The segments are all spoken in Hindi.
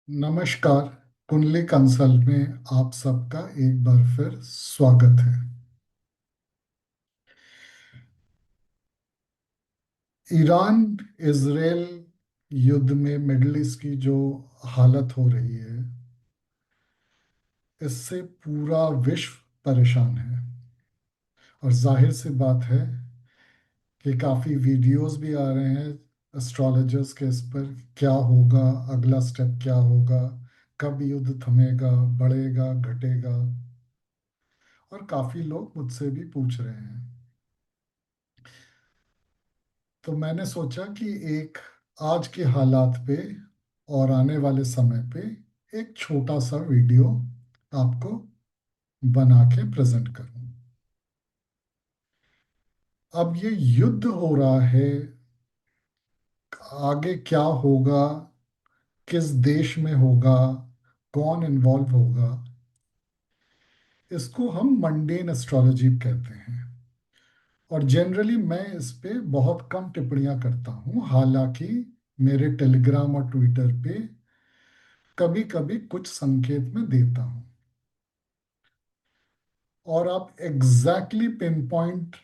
नमस्कार। कुंडली कंसल्ट में आप सबका एक बार फिर स्वागत है। ईरान इजराइल युद्ध में मिडल ईस्ट की जो हालत हो रही है, इससे पूरा विश्व परेशान है। और जाहिर सी बात है कि काफ़ी वीडियोस भी आ रहे हैं एस्ट्रोलॉजर्स के इस पर, क्या होगा, अगला स्टेप क्या होगा, कब युद्ध थमेगा, बढ़ेगा, घटेगा। और काफ़ी लोग मुझसे भी पूछ रहे हैं। तो मैंने सोचा कि एक आज के हालात पे और आने वाले समय पे एक छोटा सा वीडियो आपको बना के प्रेजेंट करूं। अब ये युद्ध हो रहा है, आगे क्या होगा, किस देश में होगा, कौन इन्वॉल्व होगा, इसको हम मंडेन एस्ट्रोलॉजी कहते हैं। और जनरली मैं इस पे बहुत कम टिप्पणियां करता हूं, हालांकि मेरे टेलीग्राम और ट्विटर पे कभी कभी कुछ संकेत में देता हूं। और आप एग्जैक्टली पिन पॉइंट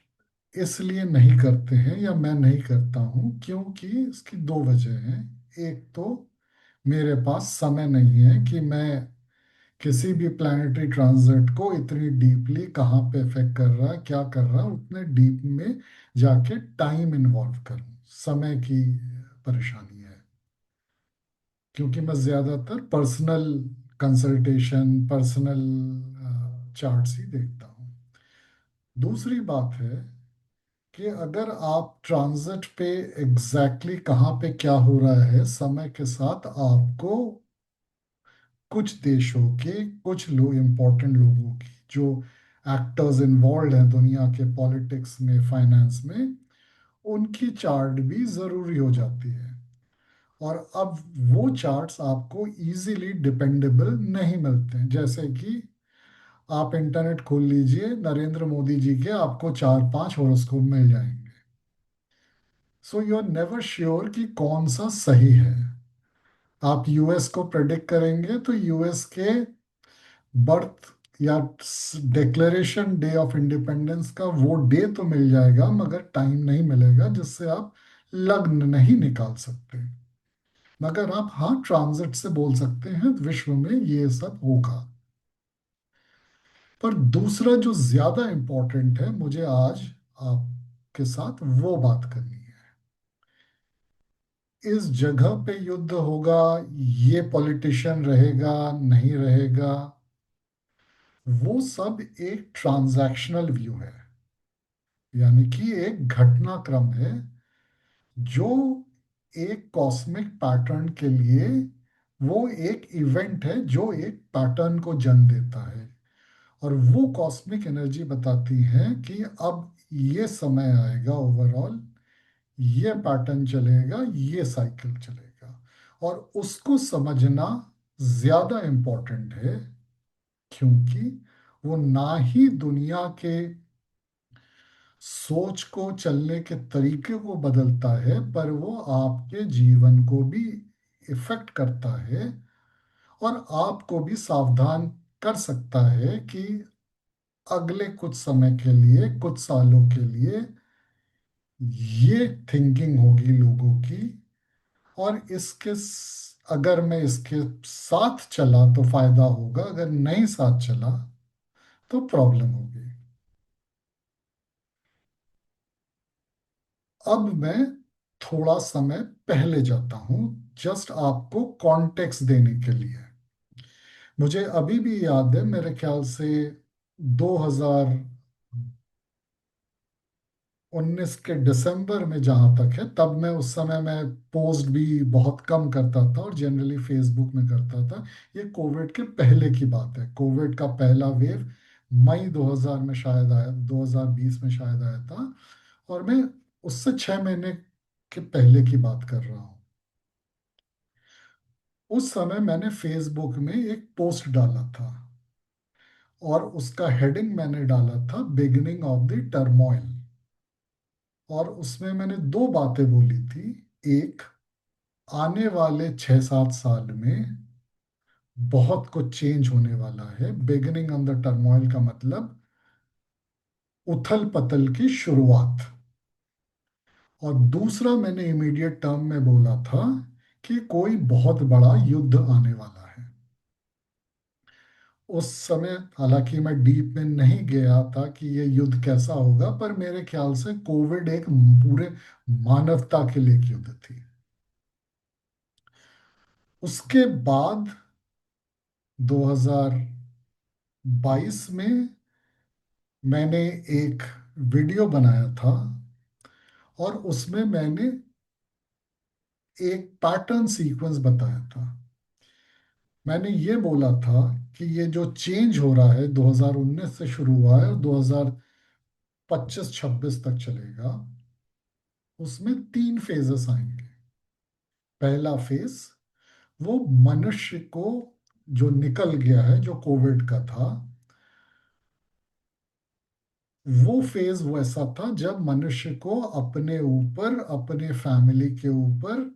इसलिए नहीं करते हैं या मैं नहीं करता हूं क्योंकि इसकी दो वजह हैं। एक तो मेरे पास समय नहीं है कि मैं किसी भी प्लानिटरी ट्रांजिट को इतनी डीपली कहाँ पे इफेक्ट कर रहा है, क्या कर रहा है, उतने डीप में जाके टाइम इन्वॉल्व करूं। समय की परेशानी है, क्योंकि मैं ज़्यादातर पर्सनल कंसल्टेशन, पर्सनल चार्ट्स ही देखता हूँ। दूसरी बात है कि अगर आप ट्रांजिट पे एग्जैक्टली कहाँ पे क्या हो रहा है, समय के साथ आपको कुछ देशों के, कुछ लोग, इम्पोर्टेंट लोगों की, जो एक्टर्स इन्वॉल्व हैं दुनिया के पॉलिटिक्स में, फाइनेंस में, उनकी चार्ट भी ज़रूरी हो जाती है। और अब वो चार्ट्स आपको इजीली डिपेंडेबल नहीं मिलते हैं। जैसे कि आप इंटरनेट खोल लीजिए, नरेंद्र मोदी जी के आपको चार पांच हॉरोस्कोप मिल जाएंगे। So you are never sure कि कौन सा सही है। आप यूएस को प्रेडिक्ट करेंगे तो यूएस के बर्थ या डिक्लेरेशन डे ऑफ इंडिपेंडेंस का वो डे तो मिल जाएगा, मगर टाइम नहीं मिलेगा जिससे आप लग्न नहीं निकाल सकते। मगर आप हाँ ट्रांजिट से बोल सकते हैं विश्व में ये सब होगा। पर दूसरा जो ज्यादा इंपॉर्टेंट है, मुझे आज आपके साथ वो बात करनी है। इस जगह पे युद्ध होगा, ये पॉलिटिशियन रहेगा, नहीं रहेगा, वो सब एक ट्रांजैक्शनल व्यू है। यानी कि एक घटनाक्रम है जो एक कॉस्मिक पैटर्न के लिए, वो एक इवेंट है जो एक पैटर्न को जन्म देता है। और वो कॉस्मिक एनर्जी बताती है कि अब ये समय आएगा, ओवरऑल ये पैटर्न चलेगा, ये साइकिल चलेगा। और उसको समझना ज्यादा इम्पोर्टेंट है, क्योंकि वो ना ही दुनिया के सोच को, चलने के तरीके को बदलता है, पर वो आपके जीवन को भी इफेक्ट करता है। और आपको भी सावधान कर सकता है कि अगले कुछ समय के लिए, कुछ सालों के लिए ये थिंकिंग होगी लोगों की। और अगर मैं इसके साथ चला तो फायदा होगा, अगर नहीं साथ चला तो प्रॉब्लम होगी। अब मैं थोड़ा समय पहले जाता हूं, जस्ट आपको कॉन्टेक्स्ट देने के लिए। मुझे अभी भी याद है, मेरे ख्याल से 2019 के दिसंबर में जहां तक है, तब मैं उस समय मैं पोस्ट भी बहुत कम करता था और जनरली फेसबुक में करता था। ये कोविड के पहले की बात है। कोविड का पहला वेव मई 2000 में शायद आया, 2020 में शायद आया था। और मैं उससे 6 महीने के पहले की बात कर रहा हूँ। उस समय मैंने फेसबुक में एक पोस्ट डाला था और उसका हेडिंग मैंने डाला था बिगिनिंग ऑफ द टर्मोइल। और उसमें मैंने दो बातें बोली थी। एक, आने वाले 6-7 साल में बहुत कुछ चेंज होने वाला है। बिगिनिंग ऑन द टर्मोइल का मतलब उथल पथल की शुरुआत। और दूसरा मैंने इमीडिएट टर्म में बोला था कि कोई बहुत बड़ा युद्ध आने वाला है। उस समय हालांकि मैं डीप में नहीं गया था कि ये युद्ध कैसा होगा, पर मेरे ख्याल से कोविड एक पूरे मानवता के लिए एक युद्ध थी। उसके बाद 2022 में मैंने एक वीडियो बनाया था, और उसमें मैंने एक पैटर्न सीक्वेंस बताया था। मैंने ये बोला था कि ये जो चेंज हो रहा है 2019 से शुरू हुआ है और 2025-26 तक चलेगा, उसमें तीन फेजेस आएंगे। पहला फेज, वो मनुष्य को जो निकल गया है, जो कोविड का था, वो फेज वैसा था जब मनुष्य को अपने ऊपर, अपने फैमिली के ऊपर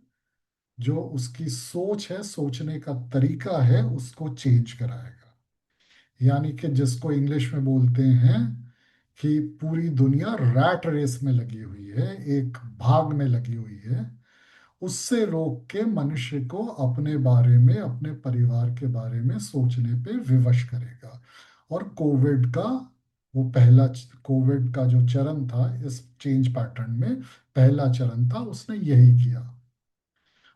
जो उसकी सोच है, सोचने का तरीका है, उसको चेंज कराएगा। यानी कि जिसको इंग्लिश में बोलते हैं कि पूरी दुनिया रैट रेस में लगी हुई है, एक भाग में लगी हुई है, उससे रोक के मनुष्य को अपने बारे में, अपने परिवार के बारे में सोचने पे विवश करेगा। और कोविड का वो पहला, कोविड का जो चरण था इस चेंज पैटर्न में, पहला चरण था, उसने यही किया।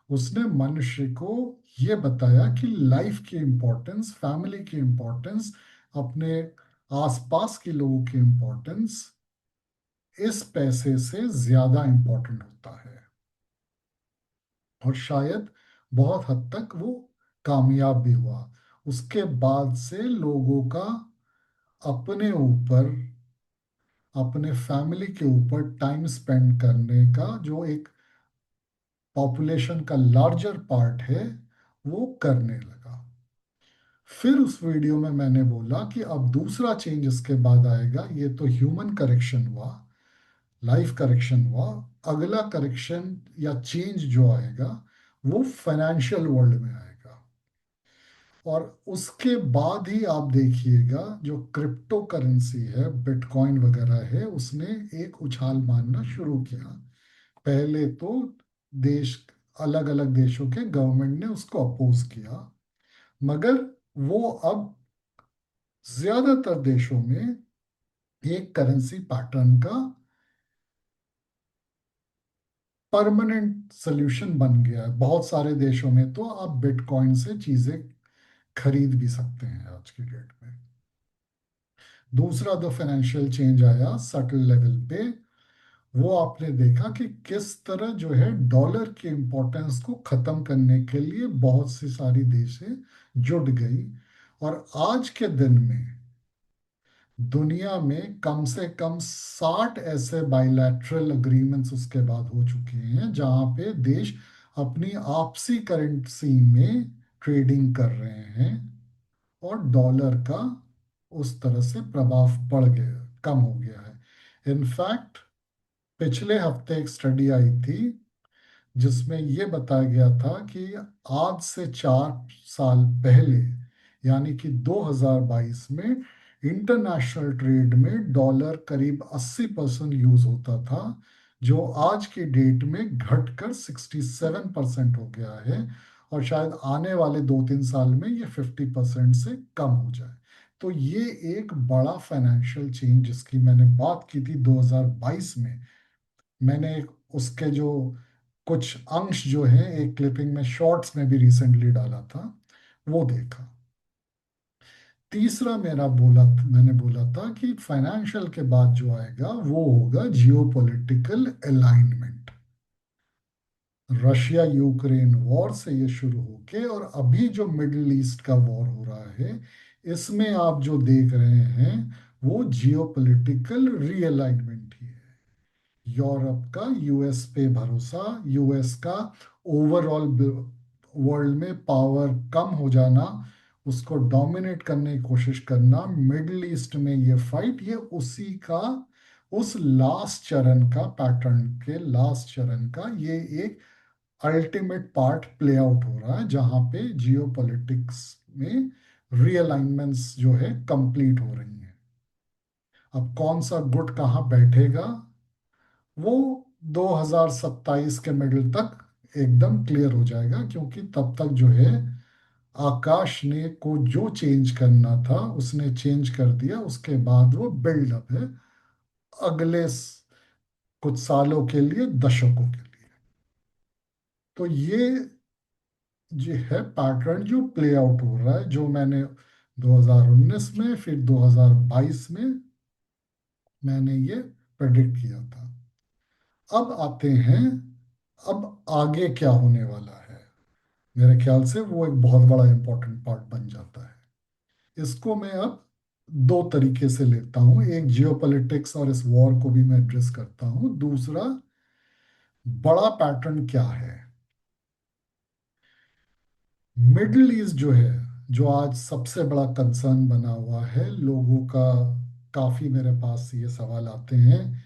उसने मनुष्य को ये बताया कि लाइफ की इम्पोर्टेंस, फैमिली की इम्पोर्टेंस, अपने आसपास के लोगों की इम्पोर्टेंस इस पैसे से ज्यादा इम्पोर्टेंट होता है। और शायद बहुत हद तक वो कामयाब भी हुआ। उसके बाद से लोगों का अपने ऊपर, अपने फैमिली के ऊपर टाइम स्पेंड करने का जो एक पॉपुलेशन का लार्जर पार्ट है, वो करने लगा। फिर उस वीडियो में मैंने बोला कि अब दूसरा चेंज इसके बाद आएगा। ये तो ह्यूमन करेक्शन हुआ, लाइफ करेक्शन हुआ। अगला करेक्शन या चेंज जो आएगा वो फाइनेंशियल वर्ल्ड में आएगा। और उसके बाद ही आप देखिएगा जो क्रिप्टो करेंसी है, बिटकॉइन वगैरह है, उसने एक उछाल मारना शुरू किया। पहले तो देश, अलग अलग देशों के गवर्नमेंट ने उसको अपोज किया, मगर वो अब ज्यादातर देशों में एक करेंसी पैटर्न का परमानेंट सोल्यूशन बन गया है। बहुत सारे देशों में तो आप बिटकॉइन से चीजें खरीद भी सकते हैं आज की डेट में। दूसरा जो फाइनेंशियल चेंज आया सटल लेवल पे, वो आपने देखा कि किस तरह जो है डॉलर की इम्पोर्टेंस को खत्म करने के लिए बहुत सी सारी देशें जुट गई। और आज के दिन में दुनिया में कम से कम 60 ऐसे बाइलैटरल अग्रीमेंट्स उसके बाद हो चुके हैं जहां पे देश अपनी आपसी करेंसी में ट्रेडिंग कर रहे हैं, और डॉलर का उस तरह से प्रभाव बढ़ गया, कम हो गया है। इनफैक्ट पिछले हफ्ते एक स्टडी आई थी जिसमें ये बताया गया था कि आज से 4 साल पहले, यानी कि 2022 में, इंटरनेशनल ट्रेड में डॉलर करीब 80% यूज होता था, जो आज की डेट में घटकर 67% हो गया है। और शायद आने वाले 2-3 साल में ये 50% से कम हो जाए। तो ये एक बड़ा फाइनेंशियल चेंज जिसकी मैंने बात की थी 2022 में, मैंने उसके जो कुछ अंश जो है एक क्लिपिंग में, शॉर्ट्स में भी रिसेंटली डाला था, वो देखा। तीसरा मैंने बोला था कि फाइनेंशियल के बाद जो आएगा वो होगा geopolitical alignment. Russia Ukraine war से ये शुरू होके और अभी जो मिडिल ईस्ट का वॉर हो रहा है, इसमें आप जो देख रहे हैं वो जियोपॉलिटिकल रीअलाइनमेंट ही है। यूरोप का यूएस पे भरोसा, यूएस का ओवरऑल वर्ल्ड में पावर कम हो जाना, उसको डोमिनेट करने की कोशिश करना, मिडिल ईस्ट में ये फाइट, ये उसी का, उस लास्ट चरण का, पैटर्न के लास्ट चरण का ये एक अल्टीमेट पार्ट प्ले आउट हो रहा है, जहां पे जियो पॉलिटिक्स में रीअलाइनमेंट्स जो है कंप्लीट हो रही हैं। अब कौन सा गुट कहाँ बैठेगा वो 2027 के मिडिल तक एकदम क्लियर हो जाएगा, क्योंकि तब तक जो है आकाश ने को जो चेंज करना था उसने चेंज कर दिया। उसके बाद वो बिल्डअप है अगले कुछ सालों के लिए, दशकों के लिए। तो ये जो है पैटर्न जो प्ले आउट हो रहा है, जो मैंने 2019 में फिर 2022 में मैंने ये प्रेडिक्ट किया था। अब आते हैं, अब आगे क्या होने वाला है। मेरे ख्याल से वो एक बहुत बड़ा इंपॉर्टेंट पार्ट बन जाता है। इसको मैं अब दो तरीके से लेता हूँ। एक जियोपॉलिटिक्स और इस वॉर को भी मैं एड्रेस करता हूँ। दूसरा, बड़ा पैटर्न क्या है। मिडिल ईस्ट जो है, जो आज सबसे बड़ा कंसर्न बना हुआ है लोगों का, काफी मेरे पास ये सवाल आते हैं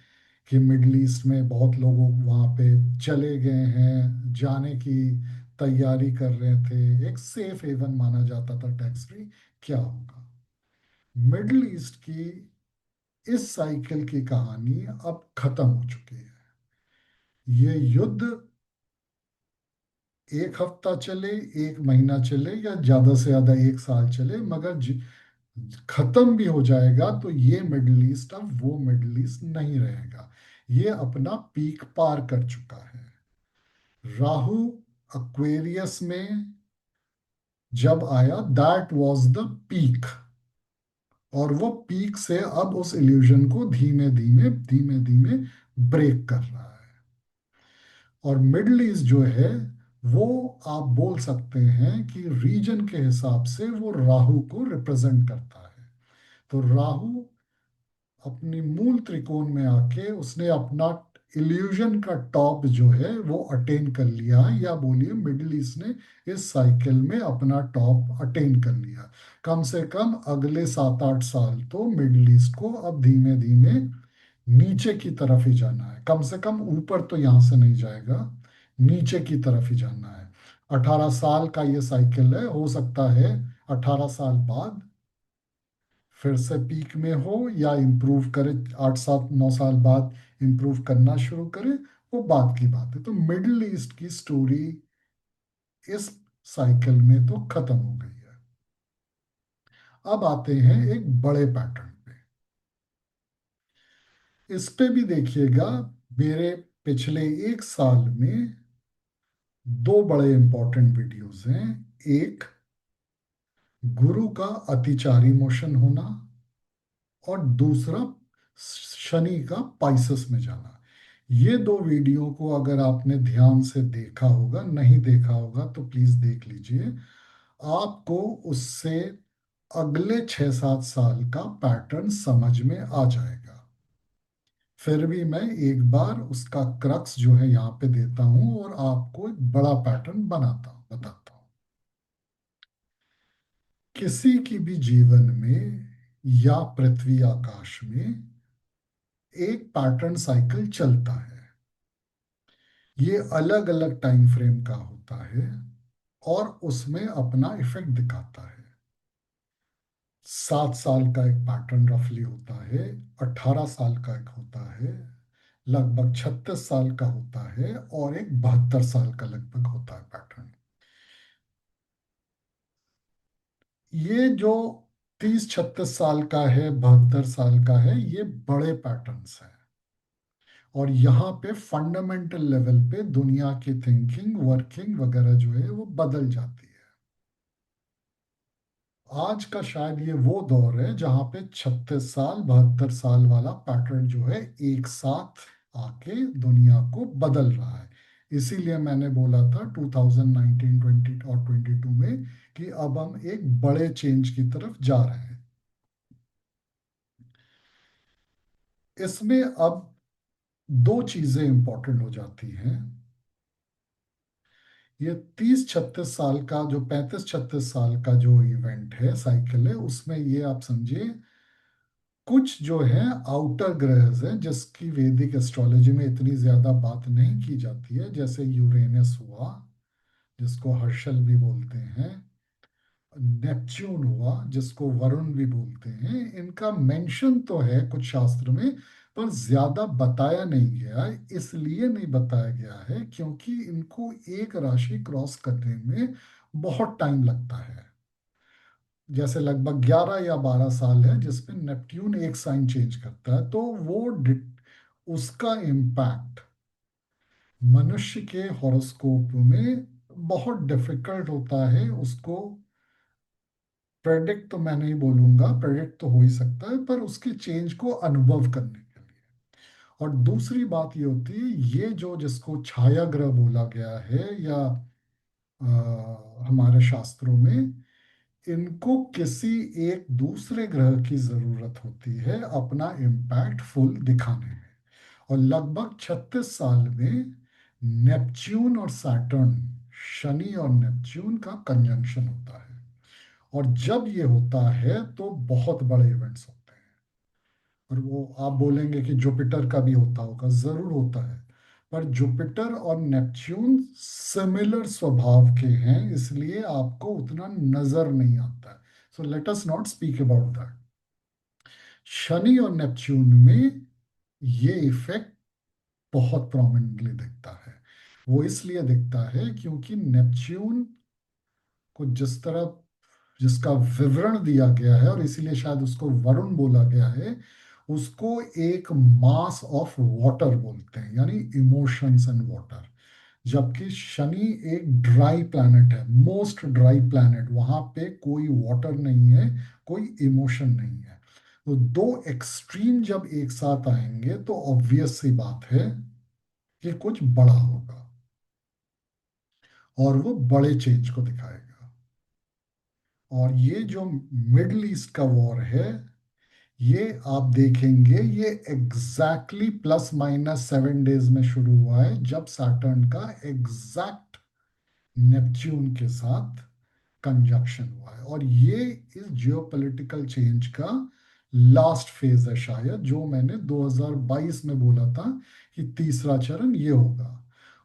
कि मिडिल ईस्ट में बहुत लोग वहाँ पे चले गए हैं, जाने की तैयारी कर रहे थे, एक सेफ हेवन माना जाता था टैक्स फ्री, क्या होगा। मिडिल ईस्ट की इस साइकिल की कहानी अब खत्म हो चुकी है। ये युद्ध एक हफ्ता चले, एक महीना चले, या ज्यादा से ज्यादा एक साल चले, मगर खत्म भी हो जाएगा तो ये मिडिल ईस्ट अब वो मिडिल ईस्ट नहीं रहेगा। ये अपना पीक पार कर चुका है। राहु एक्वेरियस में जब आया, दैट वाज द पीक। और वो पीक से अब उस इल्यूजन को धीमे धीमे धीमे धीमे ब्रेक कर रहा है। और मिडल ईस्ट जो है वो आप बोल सकते हैं कि रीजन के हिसाब से वो राहु को रिप्रेजेंट करता है। तो राहु अपनी मूल त्रिकोण में आके उसने अपना इल्यूजन का टॉप जो है वो अटेन कर लिया है, या बोलिए मिडिल ईस्ट ने इस साइकिल में अपना टॉप अटेन कर लिया। कम से कम अगले 7-8 साल तो मिडिल ईस्ट को अब धीमे धीमे नीचे की तरफ ही जाना है। कम से कम ऊपर तो यहाँ से नहीं जाएगा, नीचे की तरफ ही जाना है। 18 साल का ये साइकिल है, हो सकता है 18 साल बाद फिर से पीक में हो या इम्प्रूव करे, 8-7-9 साल बाद इम्प्रूव करना शुरू करे, वो बात की बात है। तो मिडिल ईस्ट की स्टोरी इस साइकिल में तो खत्म हो गई है। अब आते हैं एक बड़े पैटर्न पे। इस पे भी देखिएगा, मेरे पिछले एक साल में दो बड़े इंपॉर्टेंट वीडियोस हैं। एक, गुरु का अतिचारी मोशन होना, और दूसरा शनि का पाइसेस में जाना। ये दो वीडियो को अगर आपने ध्यान से देखा होगा, नहीं देखा होगा तो प्लीज देख लीजिए। आपको उससे अगले 6-7 साल का पैटर्न समझ में आ जाएगा। फिर भी मैं एक बार उसका क्रक्स जो है यहाँ पे देता हूँ और आपको एक बड़ा पैटर्न बताता हूँ। किसी की भी जीवन में या पृथ्वी आकाश में एक पैटर्न साइकिल चलता है। ये अलग अलग टाइम फ्रेम का होता है और उसमें अपना इफेक्ट दिखाता है। 7 साल का एक पैटर्न रफली होता है, 18 साल का एक होता है, लगभग 36 साल का होता है, और एक 72 साल का लगभग होता है पैटर्न। ये जो 30-36 साल का है, 72 साल का है, ये बड़े पैटर्न्स हैं। और यहाँ पे फंडामेंटल लेवल पे दुनिया की थिंकिंग, वर्किंग वगैरह जो है वो बदल जाती है। आज का शायद ये वो दौर है जहाँ पे 36 साल 72 साल वाला पैटर्न जो है एक साथ आके दुनिया को बदल रहा है। इसीलिए मैंने बोला था 2019, 20 और 22 में कि अब हम एक बड़े चेंज की तरफ जा रहे हैं। इसमें अब दो चीजें इंपॉर्टेंट हो जाती हैं। ये 30-36 साल का, जो 35-36 साल का जो इवेंट है, साइकिल है, उसमें ये आप समझिए कुछ जो है आउटर ग्रहज हैं जिसकी वैदिक एस्ट्रोलॉजी में इतनी ज्यादा बात नहीं की जाती है, जैसे यूरेनस हुआ, जिसको हर्षल भी बोलते हैं, नेपच्यून हुआ, जिसको वरुण भी बोलते हैं, इनका मेंशन तो है कुछ शास्त्र में, पर ज्यादा बताया नहीं गया है। इसलिए नहीं बताया गया है क्योंकि इनको एक राशि क्रॉस करने में बहुत टाइम लगता है। जैसे लगभग 11 या 12 साल है जिसमें नेपट्यून एक साइन चेंज करता है, तो उसका इम्पैक्ट मनुष्य के हॉरोस्कोप में बहुत डिफिकल्ट होता है उसको प्रेडिक्ट। तो मैं नहीं बोलूंगा, प्रेडिक्ट तो हो ही सकता है, पर उसकी चेंज को अनुभव करने के लिए। और दूसरी बात ये होती है, ये जो जिसको छाया ग्रह बोला गया है या हमारे शास्त्रों में, इनको किसी एक दूसरे ग्रह की जरूरत होती है अपना इम्पैक्ट फुल दिखाने में। और लगभग 36 साल में नेपच्यून और सैटर्न, शनि और नेपच्यून का कंजंक्शन होता है। और जब ये होता है तो बहुत बड़े इवेंट्स होते हैं। और वो आप बोलेंगे कि जुपिटर का भी होता होगा, जरूर होता है। पर जुपिटर और नेपच्यून सिमिलर स्वभाव के हैं, इसलिए आपको उतना नजर नहीं आता है। So let us not speak about that. Shani और नेपच्यून में ये इफेक्ट बहुत प्रोमिनेंटली दिखता है। वो इसलिए दिखता है क्योंकि नेपच्यून को जिसका विवरण दिया गया है, और इसीलिए शायद उसको वरुण बोला गया है, उसको एक मास ऑफ वाटर बोलते हैं, यानी इमोशंस एंड वाटर। जबकि शनि एक ड्राई प्लैनेट है, मोस्ट ड्राई प्लैनेट, वहां पे कोई वाटर नहीं है, कोई इमोशन नहीं है। तो दो एक्सट्रीम जब एक साथ आएंगे तो ऑब्वियस सी बात है कि कुछ बड़ा होगा, और वो बड़े चेंज को दिखाएगा। और ये जो मिडल ईस्ट का वॉर है, ये आप देखेंगे ये एग्जैक्टली +- 7 डेज में शुरू हुआ है, जब सैटर्न का एग्जैक्ट नेपच्यून के साथ कंजक्शन हुआ है। और ये इस जियोपॉलिटिकल चेंज का लास्ट फेज है शायद, जो मैंने 2022 में बोला था कि तीसरा चरण ये होगा।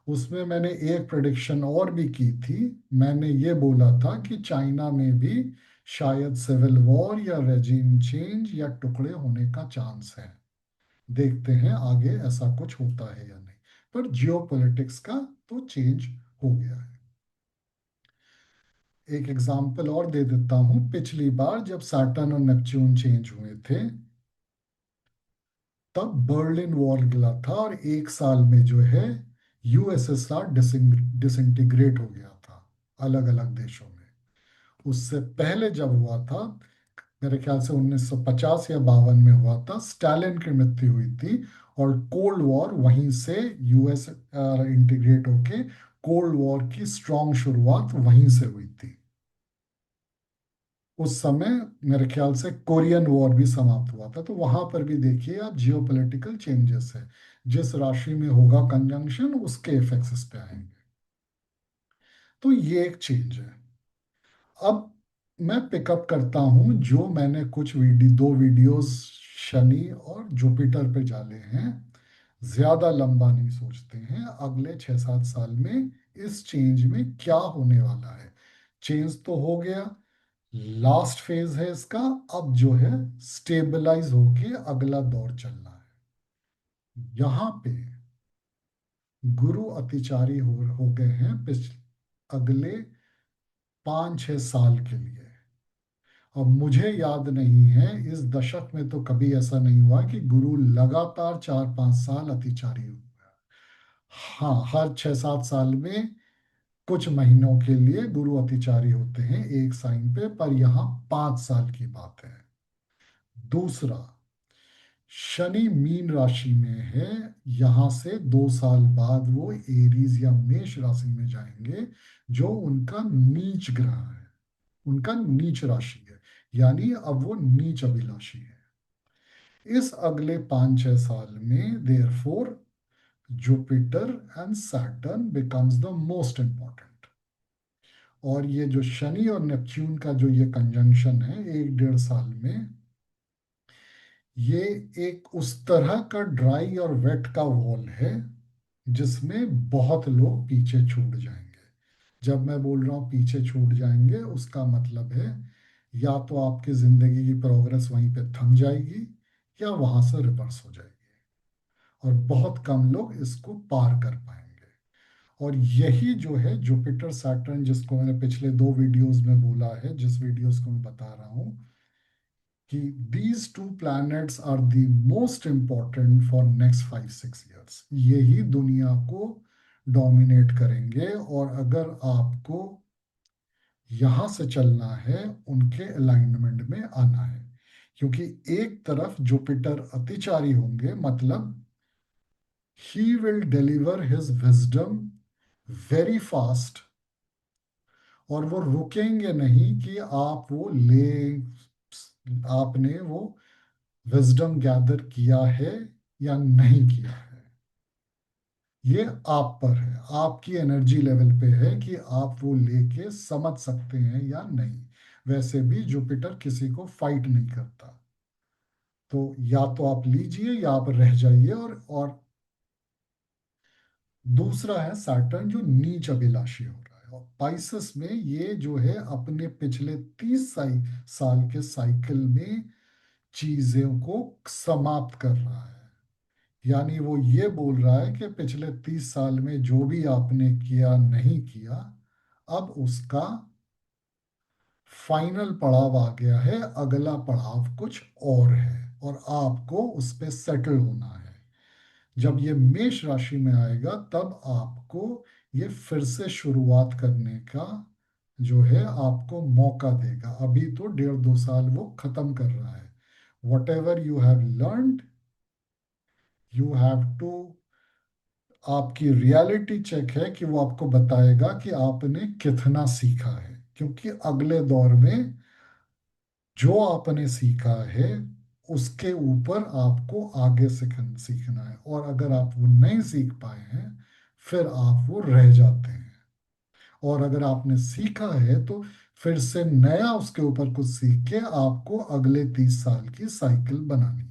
उसमें मैंने एक प्रेडिक्शन और भी की थी। मैंने ये बोला था कि चाइना में भी शायद सिविल वॉर या रेजिम चेंज या टुकड़े होने का चांस है। देखते हैं आगे ऐसा कुछ होता है या नहीं। पर जियोपॉलिटिक्स का तो चेंज हो गया है। एक एग्जाम्पल और दे देता हूं। पिछली बार जब सैटर्न और नेपच्यून चेंज हुए थे, तब बर्लिन वॉल गिरा था, और एक साल में जो है यूएसएसआर डिसइंटीग्रेट हो गया था अलग अलग देशों में। उससे पहले जब हुआ था, मेरे ख्याल से 1950 या 52 में हुआ था, स्टालिन की मृत्यु हुई थी, और कोल्ड वॉर वहीं से यूएस इंटीग्रेट होके कोल्ड वॉर की स्ट्रॉन्ग शुरुआत वहीं से हुई थी। उस समय मेरे ख्याल से कोरियन वॉर भी समाप्त हुआ था। तो वहां पर भी देखिए आप, जियोपॉलिटिकल चेंजेस है। जिस राशि में होगा कंजंक्शन, उसके इफेक्ट्स इस पे आएंगे। तो ये एक चेंज है। अब मैं पिकअप करता हूं जो मैंने कुछ 2 वीडियोस शनि और जुपिटर पे डाले हैं। ज्यादा लंबा नहीं सोचते हैं, अगले 6-7 साल में इस चेंज में क्या होने वाला है। चेंज तो हो गया, लास्ट फेज है इसका। अब जो है स्टेबलाइज होके अगला दौर चलना है। यहाँ पे गुरु अतिचारी हो गए हैं पिछले अगले 5-6 साल के लिए। अब मुझे याद नहीं है इस दशक में तो कभी ऐसा नहीं हुआ कि गुरु लगातार 4-5 साल अतिचारी हुआ। हाँ, हर 6-7 साल में कुछ महीनों के लिए गुरु अतिचारी होते हैं एक साइन पे, पर यहाँ 5 साल की बात है। दूसरा, शनि मीन राशि में है, यहां से 2 साल बाद वो एरीज या मेष राशि में जाएंगे, जो उनका नीच ग्रह है, उनका नीच राशि है, यानी अब वो नीच अभिलाषी है। इस अगले 5-6 साल में therefore Jupiter and Saturn becomes the most important. और ये जो शनि और नेपच्यून का जो ये कंजंक्शन है 1-1.5 साल में, ये एक उस तरह का ड्राई और वेट का वॉल है जिसमें बहुत लोग पीछे छूट जाएंगे। जब मैं बोल रहा हूँ पीछे छूट जाएंगे, उसका मतलब है या तो आपकी जिंदगी की प्रोग्रेस वहीं पे थम जाएगी या वहां से रिवर्स हो जाएगी, और बहुत कम लोग इसको पार कर पाएंगे। और यही जो है जुपिटर सैटर्न, जिसको मैंने पिछले दो वीडियोस में बोला है, जिस वीडियोस को मैं बता रहा हूँ कि these two planets are the most important for next 5-6 years, यही दुनिया को डोमिनेट करेंगे। और अगर आपको यहां से चलना है, उनके अलाइनमेंट में आना है, क्योंकि एक तरफ जुपिटर अतिचारी होंगे, मतलब he will deliver his wisdom very fast, और वो रुकेंगे नहीं कि आप वो ले, आपने वो विजडम गैदर किया है या नहीं किया है। ये आप पर है, आपकी एनर्जी लेवल पे है कि आप वो लेके समझ सकते हैं या नहीं। वैसे भी जुपिटर किसी को फाइट नहीं करता। तो या तो आप लीजिए या आप रह जाइए। और दूसरा है सैटर्न, जो नीच अभिलाषी हो रहा है, और पाइसेस में ये जो है अपने पिछले 30 साल के साइकिल में चीजों को समाप्त कर रहा है। यानी वो ये बोल रहा है कि पिछले 30 साल में जो भी आपने किया नहीं किया, अब उसका फाइनल पड़ाव आ गया है, अगला पड़ाव कुछ और है, और आपको उस पे सेटल होना है। जब ये मेष राशि में आएगा, तब आपको ये फिर से शुरुआत करने का जो है आपको मौका देगा। अभी तो 1.5-2 साल वो खत्म कर रहा है। Whatever you have learn, you have to, आपकी रियलिटी चेक है कि वो आपको बताएगा कि आपने कितना सीखा है, क्योंकि अगले दौर में जो आपने सीखा है उसके ऊपर आपको आगे सीखना है। और अगर आप वो नहीं सीख पाए हैं, फिर आप वो रह जाते हैं। और अगर आपने सीखा है तो फिर से नया उसके ऊपर कुछ सीख के आपको अगले 30 साल की साइकिल बनानी है।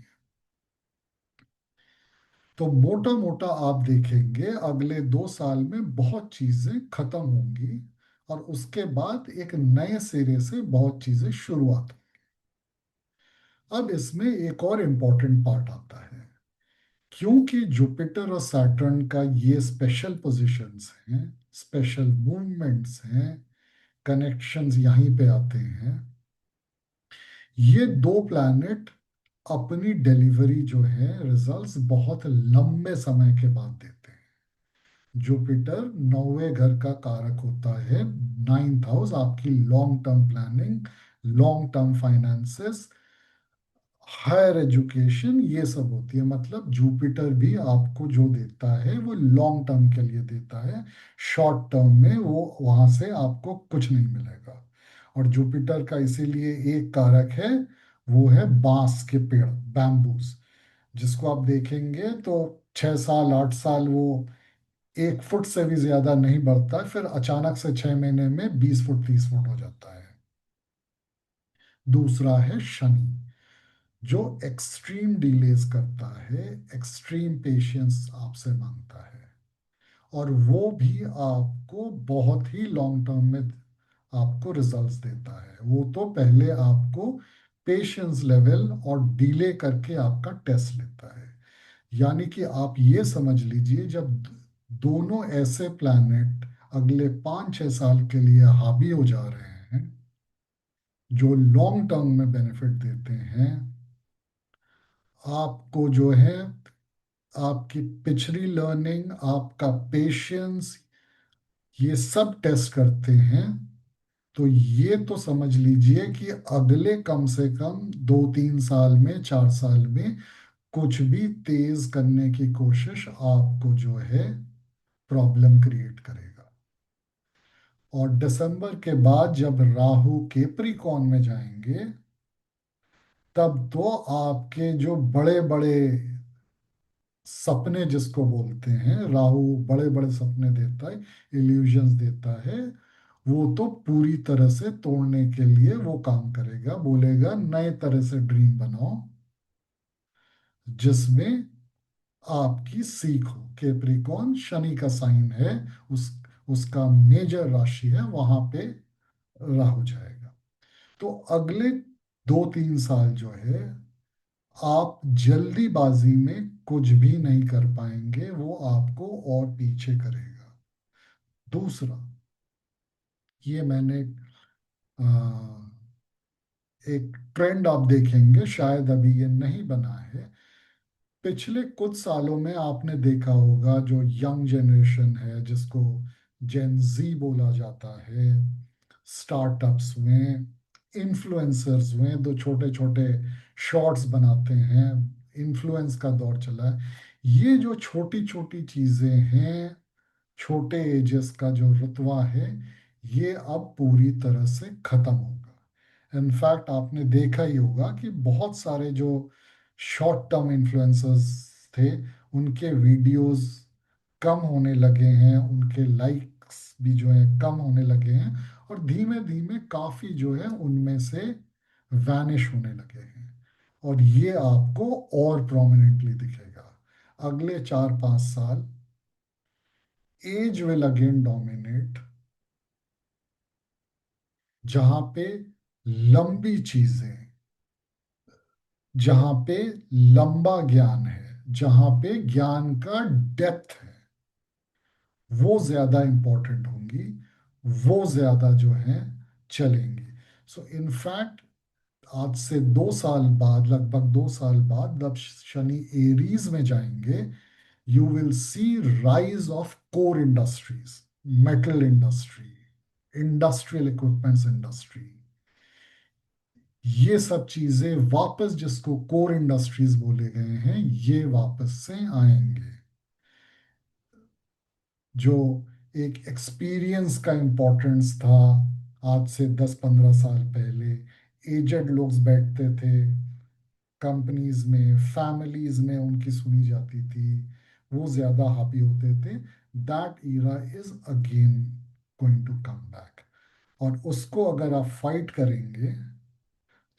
तो मोटा मोटा आप देखेंगे अगले 2 साल में बहुत चीजें खत्म होंगी, और उसके बाद एक नए सिरे से बहुत चीजें शुरुआत। अब इसमें एक और इम्पोर्टेंट पार्ट आता है, क्योंकि जुपिटर और सैटर्न का ये स्पेशल पोजीशंस हैं, स्पेशल मूवमेंट्स हैं, कनेक्शंस यहीं पे आते हैं। ये दो प्लैनेट अपनी डिलीवरी जो है रिजल्ट्स बहुत लंबे समय के बाद देते हैं। जुपिटर 9वें घर का कारक होता है, 9th हाउस, आपकी long term planning, long term finances, higher education, ये सब होती है। मतलब जुपिटर भी आपको जो देता है वो लॉन्ग टर्म के लिए देता है, शॉर्ट टर्म में वो वहां से आपको कुछ नहीं मिलेगा। और जुपिटर का इसीलिए एक कारक है, वो है बांस के पेड़, बैम्बूस, जिसको आप देखेंगे तो 6 साल 8 साल वो 1 फुट से भी ज्यादा नहीं बढ़ता है, फिर अचानक से 6 महीने में 20 फुट 30 फुट हो जाता है। दूसरा है शनि, जो एक्सट्रीम डिलेज करता है, एक्सट्रीम पेशेंस आपसे मांगता है, और वो भी आपको बहुत ही लॉन्ग टर्म में आपको रिजल्ट्स देता है। वो तो पहले आपको पेशेंस लेवल और डिले करके आपका टेस्ट लेता है। यानी कि आप ये समझ लीजिए, जब दोनों ऐसे प्लैनेट अगले 5-6 साल के लिए हावी हो जा रहे हैं, जो लॉन्ग टर्म में बेनिफिट देते हैं, आपको जो है आपकी पिछली लर्निंग, आपका पेशेंस, ये सब टेस्ट करते हैं। तो ये तो समझ लीजिए कि अगले कम से कम 2-3 साल में, 4 साल में कुछ भी तेज करने की कोशिश आपको जो है प्रॉब्लम क्रिएट करेगा। और दिसंबर के बाद जब राहु केप्रिकॉन में जाएंगे, तब तो आपके जो बड़े बड़े सपने, जिसको बोलते हैं, राहु बड़े बड़े सपने देता है, इल्यूजन्स देता है, वो तो पूरी तरह से तोड़ने के लिए वो काम करेगा। बोलेगा नए तरह से ड्रीम बनाओ, जिसमें आपकी सीख हो। कैप्रिकॉन शनि का साइन है, उस उसका मेजर राशि है वहां पे राहु जाएगा। तो अगले 2-3 साल जो है आप जल्दीबाजी में कुछ भी नहीं कर पाएंगे, वो आपको और पीछे करेगा। दूसरा, ये मैंने आ, एक ट्रेंड आप देखेंगे, शायद अभी ये नहीं बना है। पिछले कुछ सालों में आपने देखा होगा जो यंग जनरेशन है, जिसको जेन जी बोला जाता है, स्टार्टअप्स हुए, इन्फ्लुएंसर्स हुए, जो छोटे छोटे शॉर्ट्स बनाते हैं, इन्फ्लुएंस का दौर चला है। ये जो छोटी छोटी चीजें हैं, छोटे एजेस का जो रुतबा है, ये अब पूरी तरह से खत्म होगा। इनफैक्ट आपने देखा ही होगा कि बहुत सारे जो शॉर्ट टर्म इन्फ्लुएंसर्स थे, उनके वीडियोस कम होने लगे हैं, उनके लाइक्स भी जो है कम होने लगे हैं, और धीमे धीमे काफी जो है उनमें से वैनिश होने लगे हैं। और ये आपको और प्रोमिनेंटली दिखेगा। अगले 4-5 साल एज विल अगेन डोमिनेट, जहां पे लंबी चीजें, जहां पे लंबा ज्ञान है, जहां पे ज्ञान का डेप्थ है, वो ज्यादा इंपॉर्टेंट होंगी, वो ज्यादा जो है चलेंगी। सो इनफैक्ट आज से 2 साल बाद, लगभग 2 साल बाद, जब शनि एरीज में जाएंगे, you will see rise of core industries, metal industry, industrial equipments industry। ये सब चीजें वापस, जिसको कोर इंडस्ट्रीज बोले गए हैं, ये वापस से आएंगे। जो एक एक्सपीरियंस का इम्पोर्टेंस था आज से 10-15 साल पहले, एजेड लोग बैठते थे कंपनीज में, फैमिलीज में उनकी सुनी जाती थी, वो ज्यादा हावी होते थे। That era is again going to come back. और उसको अगर आप फाइट करेंगे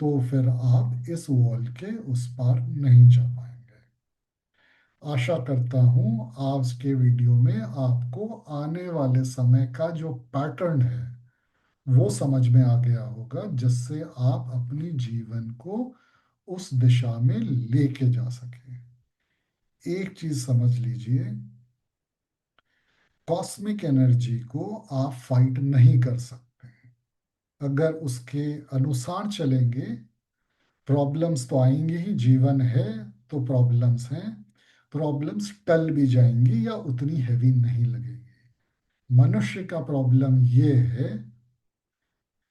तो फिर आप इस वॉल के उस पार नहीं जा पाएंगे। आशा करता हूं आज के वीडियो में आपको आने वाले समय का जो पैटर्न है वो समझ में आ गया होगा, जिससे आप अपनी जीवन को उस दिशा में लेके जा सके। एक चीज समझ लीजिए, कॉस्मिक एनर्जी को आप फाइट नहीं कर सकते। अगर उसके अनुसार चलेंगे, प्रॉब्लम्स तो आएंगी ही, जीवन है तो प्रॉब्लम्स हैं। प्रॉब्लम्स टल भी जाएंगी या उतनी हैवी नहीं लगेगी। मनुष्य का प्रॉब्लम ये है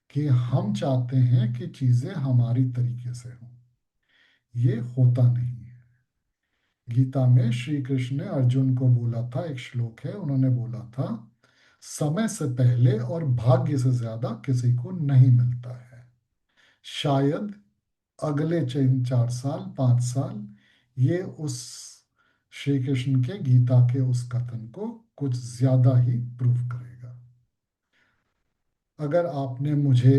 कि हम चाहते हैं कि चीजें हमारी तरीके से हों, ये होता नहीं है। गीता में श्री कृष्ण ने अर्जुन को बोला था, एक श्लोक है, उन्होंने बोला था, समय से पहले और भाग्य से ज्यादा किसी को नहीं मिलता है। शायद अगले 3-4 साल, 5 साल, ये उस श्री कृष्ण के गीता के उस कथन को कुछ ज्यादा ही प्रूव करेगा। अगर आपने मुझे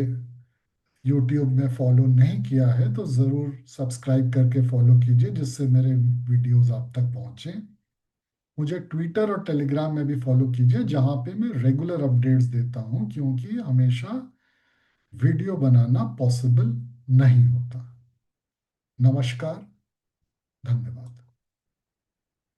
YouTube में फॉलो नहीं किया है तो ज़रूर सब्सक्राइब करके फॉलो कीजिए, जिससे मेरे वीडियोस आप तक पहुंचे। मुझे ट्विटर और टेलीग्राम में भी फॉलो कीजिए, जहां पे मैं रेगुलर अपडेट्स देता हूं, क्योंकि हमेशा वीडियो बनाना पॉसिबल नहीं होता। नमस्कार, धन्यवाद।